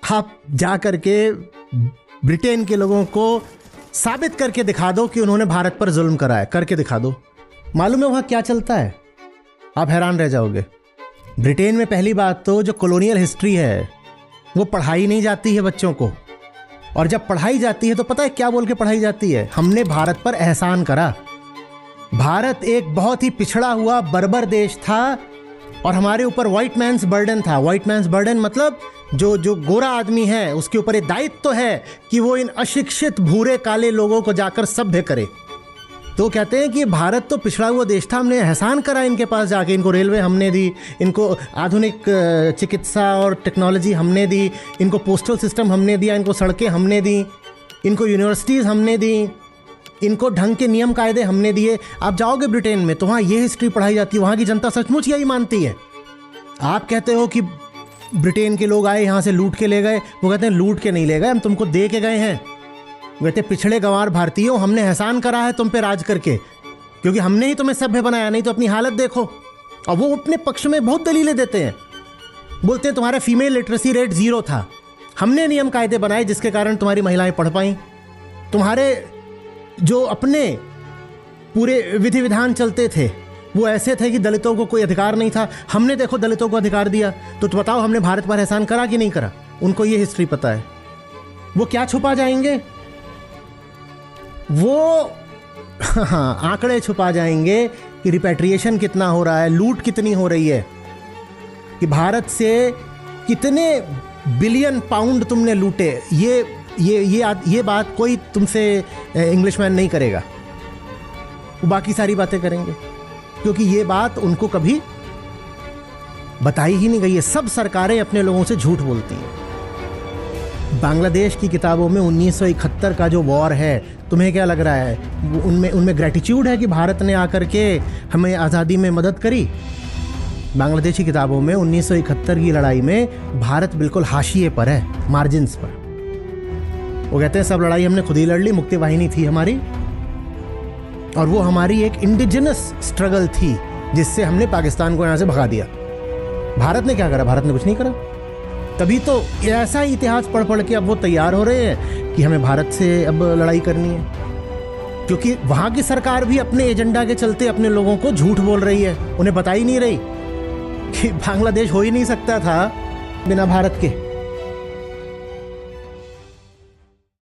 आप जा करके ब्रिटेन के लोगों को साबित करके दिखा दो कि उन्होंने भारत पर जुल्म करा है, करके दिखा दो। मालूम है वहाँ क्या चलता है? आप हैरान रह जाओगे। ब्रिटेन में पहली बात तो जो कॉलोनियल हिस्ट्री है वो पढ़ाई नहीं जाती है बच्चों को, और जब पढ़ाई जाती है तो पता है क्या बोल के पढ़ाई जाती है? हमने भारत पर एहसान करा। भारत एक बहुत ही पिछड़ा हुआ बर्बर देश था और हमारे ऊपर व्हाइट मैन्स बर्डन था। व्हाइट मैन्स बर्डन मतलब जो गोरा आदमी है उसके ऊपर एक दायित्व तो है कि वो इन अशिक्षित भूरे काले लोगों को जाकर सभ्य करे। तो कहते हैं कि भारत तो पिछड़ा हुआ देश था, हमने एहसान करा इनके पास जाके। इनको रेलवे हमने दी, इनको आधुनिक चिकित्सा और टेक्नोलॉजी हमने दी, इनको पोस्टल सिस्टम हमने दिया, इनको सड़कें हमने दी, इनको यूनिवर्सिटीज़ हमने दी, इनको ढंग के नियम कायदे हमने दिए। आप जाओगे ब्रिटेन में तो वहाँ ये हिस्ट्री पढ़ाई जाती है। वहाँ की जनता सचमुच यही मानती है। आप कहते हो कि ब्रिटेन के लोग आए यहाँ से लूट के ले गए, वो कहते हैं लूट के नहीं ले गए, हम तुमको दे के गए हैं। कहते पिछड़े गंवार भारतीयों, हमने एहसान करा है तुम पे राज करके, क्योंकि हमने ही तुम्हें सभ्य बनाया, नहीं तो अपनी हालत देखो। और वो अपने पक्ष में बहुत दलीलें देते हैं, बोलते हैं तुम्हारा फीमेल लिटरेसी रेट 0 था, हमने नियम कायदे बनाए जिसके कारण तुम्हारी महिलाएं पढ़ पाई। तुम्हारे जो अपने पूरे विधि विधान चलते थे वो ऐसे थे कि दलितों को कोई अधिकार नहीं था, हमने देखो दलितों को अधिकार दिया। तो बताओ हमने भारत पर एहसान करा कि नहीं करा? उनको ये हिस्ट्री पता है। वो क्या छुपा जाएंगे? वो आंकड़े छुपा जाएंगे कि रिपैट्रिएशन कितना हो रहा है, लूट कितनी हो रही है, कि भारत से कितने बिलियन पाउंड तुमने लूटे। ये बात कोई तुमसे इंग्लिशमैन नहीं करेगा, वो बाकी सारी बातें करेंगे, क्योंकि ये बात उनको कभी बताई ही नहीं गई है। सब सरकारें अपने लोगों से झूठ बोलती हैं। बांग्लादेश की किताबों में 1971 का जो वॉर है, तुम्हें क्या लग रहा है उनमें ग्रेटिट्यूड है कि भारत ने आकर के हमें आज़ादी में मदद करी? बांग्लादेश की किताबों में 1971 की लड़ाई में भारत बिल्कुल हाशिए पर है, मार्जिन्स पर। वो कहते हैं सब लड़ाई हमने खुद ही लड़ ली, मुक्ति वाहिनी थी हमारी, और वो हमारी एक इंडिजिनस स्ट्रगल थी जिससे हमने पाकिस्तान को यहाँ से भगा दिया। भारत ने क्या करा? भारत ने कुछ नहीं करा। तभी तो ऐसा ही इतिहास पढ़ पढ़ के अब वो तैयार हो रहे हैं कि हमें भारत से अब लड़ाई करनी है, क्योंकि वहाँ की सरकार भी अपने एजेंडा के चलते अपने लोगों को झूठ बोल रही है। उन्हें बता ही नहीं रही कि बांग्लादेश हो ही नहीं सकता था बिना भारत के।